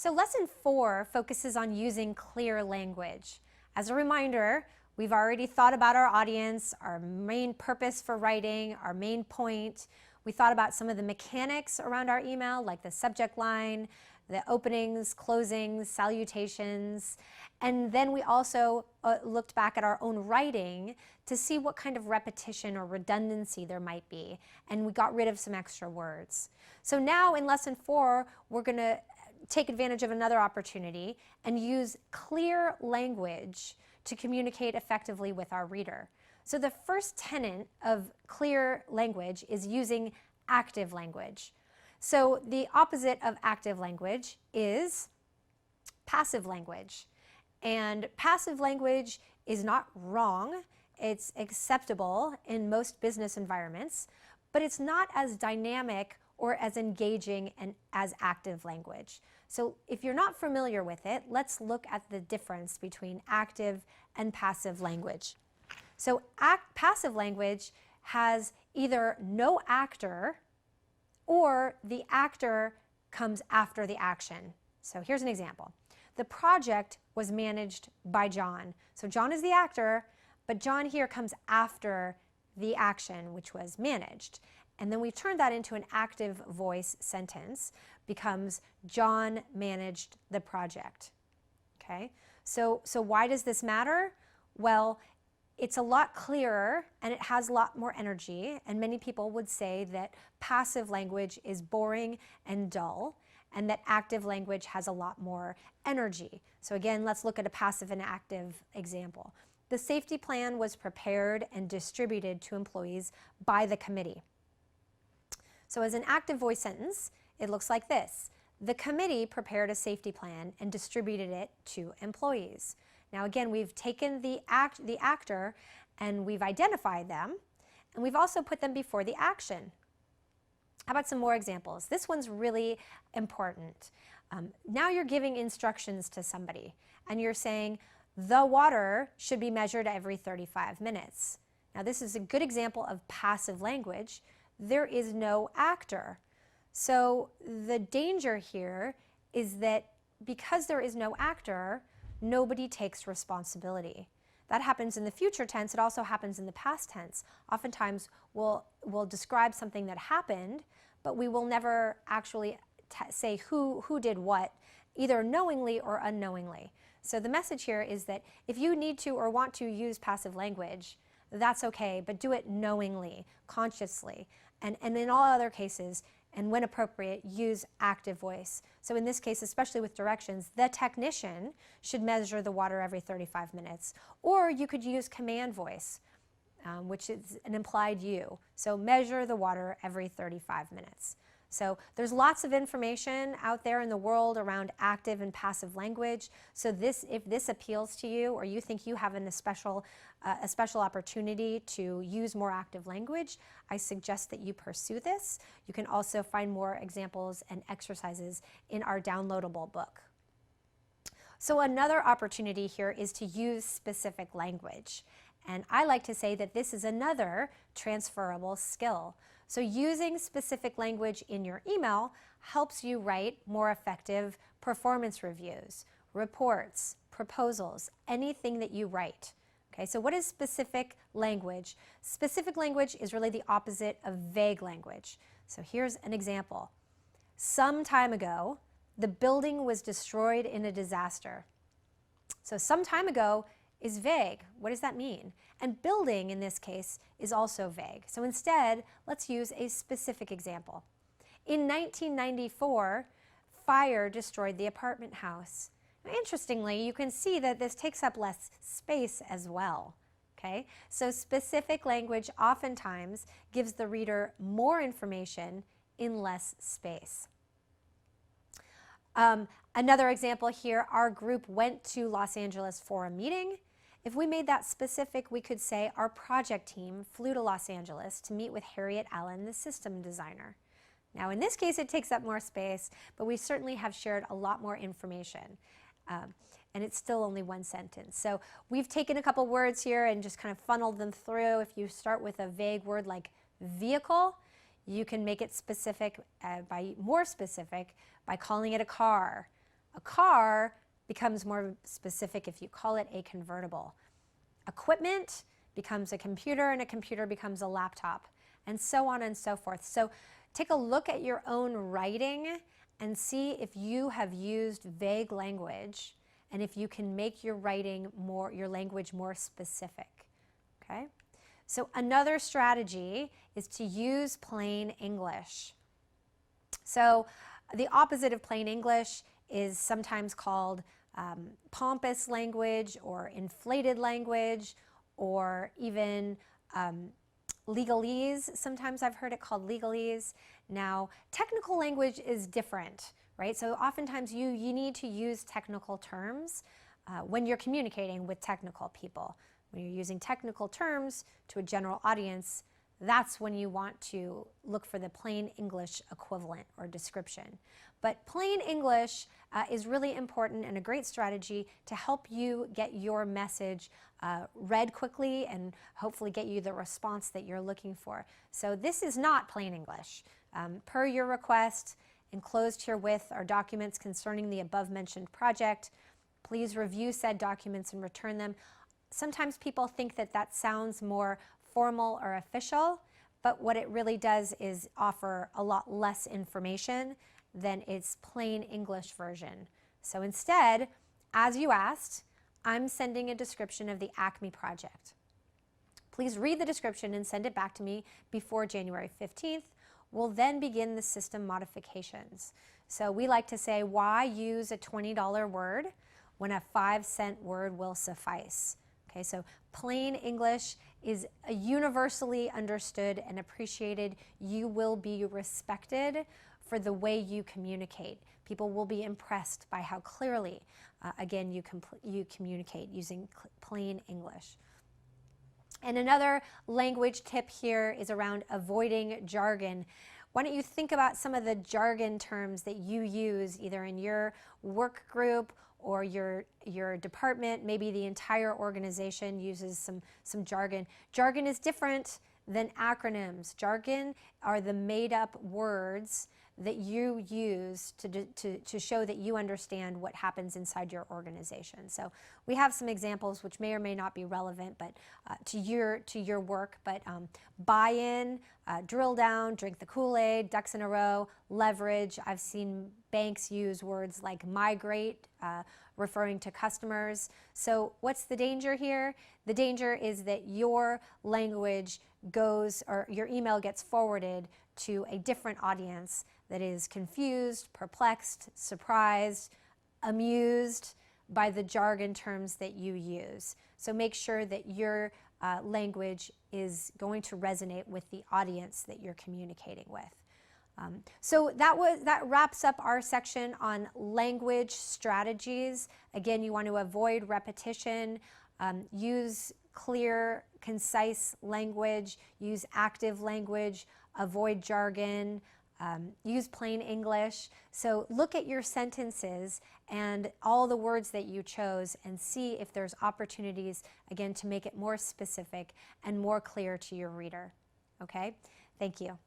So lesson 4 focuses on using clear language. As a reminder, we've already thought about our audience, our main purpose for writing, our main point. We thought about some of the mechanics around our email, like the subject line, the openings, closings, salutations. And then we also looked back at our own writing to see what kind of repetition or redundancy there might be. And we got rid of some extra words. So now in lesson 4, we're going to take advantage of another opportunity and use clear language to communicate effectively with our reader. So the first tenet of clear language is using active language. So the opposite of active language is passive language. And passive language is not wrong. It's acceptable in most business environments, but it's not as dynamic or as engaging and as active language. So if you're not familiar with it, let's look at the difference between active and passive language. So passive language has either no actor or the actor comes after the action. So here's an example. The project was managed by John. So John is the actor, but John here comes after the action, which was managed. And then we turn that into an active voice sentence, becomes John managed the project. Okay? So why does this matter? Well, it's a lot clearer and it has a lot more energy, and many people would say that passive language is boring and dull, and that active language has a lot more energy. So again, let's look at a passive and active example. The safety plan was prepared and distributed to employees by the committee. So as an active voice sentence, it looks like this. The committee prepared a safety plan and distributed it to employees. Now again, we've taken the actor and we've identified them, and we've also put them before the action. How about some more examples? This one's really important. Now you're giving instructions to somebody and you're saying, the water should be measured every 35 minutes. Now this is a good example of passive language. There is no actor. So the danger here is that because there is no actor, nobody takes responsibility. That happens in the future tense. It also happens in the past tense. Oftentimes we'll describe something that happened, but we will never actually say who did what, either knowingly or unknowingly. So the message here is that if you need to or want to use passive language, that's okay, but do it knowingly, consciously, and in all other cases, and when appropriate, use active voice. So in this case, especially with directions, the technician should measure the water every 35 minutes. Or you could use command voice, which is an implied you. So measure the water every 35 minutes. So there's lots of information out there in the world around active and passive language. So if this appeals to you, or you think you have a special opportunity to use more active language, I suggest that you pursue this. You can also find more examples and exercises in our downloadable book. So another opportunity here is to use specific language. And I like to say that this is another transferable skill. So using specific language in your email helps you write more effective performance reviews, reports, proposals, anything that you write. Okay, so what is specific language? Specific language is really the opposite of vague language. So here's an example. Some time ago, the building was destroyed in a disaster. So some time ago is vague. What does that mean? And building, in this case, is also vague. So instead, let's use a specific example. In 1994, fire destroyed the apartment house. Now, interestingly, you can see that this takes up less space as well. Okay? So specific language oftentimes gives the reader more information in less space. Another example here, our group went to Los Angeles for a meeting. If we made that specific, we could say our project team flew to Los Angeles to meet with Harriet Allen, the system designer. Now in this case, it takes up more space, but we certainly have shared a lot more information. And it's still only one sentence. So we've taken a couple words here and just kind of funneled them through. If you start with a vague word like vehicle, you can make it specific, more specific by calling it a car, A car becomes more specific if you call it a convertible. Equipment becomes a computer, and a computer becomes a laptop, and so on and so forth. So take a look at your own writing and see if you have used vague language and if you can make your writing more, your language more specific, okay? So another strategy is to use plain English. So the opposite of plain English is sometimes called pompous language or inflated language, or even legalese. Sometimes I've heard it called legalese. Now, technical language is different, right? So oftentimes you need to use technical terms when you're communicating with technical people. When you're using technical terms to a general audience, that's when you want to look for the plain English equivalent or description. But plain English is really important and a great strategy to help you get your message read quickly and hopefully get you the response that you're looking for. So this is not plain English. Per your request, enclosed herewith are documents concerning the above-mentioned project. Please review said documents and return them. Sometimes people think that that sounds more formal or official, but what it really does is offer a lot less information than its plain English version. So instead, as you asked, I'm sending a description of the Acme project. Please read the description and send it back to me before January 15th. We'll then begin the system modifications. So we like to say, why use a $20 word when a 5-cent word will suffice? Okay, so plain English is universally understood and appreciated. You will be respected for the way you communicate. People will be impressed by how clearly, again, you communicate using plain English. And another language tip here is around avoiding jargon. Why don't you think about some of the jargon terms that you use either in your work group or your department. Maybe the entire organization uses some jargon. Jargon is different than acronyms. Jargon are the made-up words that you use to show that you understand what happens inside your organization. So we have some examples which may or may not be relevant, but to your work. But buy-in, drill down, drink the Kool-Aid, ducks in a row, leverage. I've seen banks use words like migrate, referring to customers. So what's the danger here? The danger is that your language goes, or your email gets forwarded to a different audience that is confused, perplexed, surprised, amused by the jargon terms that you use. So make sure that your language is going to resonate with the audience that you're communicating with. So that wraps up our section on language strategies. Again, you want to avoid repetition, use clear, concise language, use active language, avoid jargon, use plain English. So look at your sentences and all the words that you chose and see if there's opportunities, again, to make it more specific and more clear to your reader. Okay? Thank you.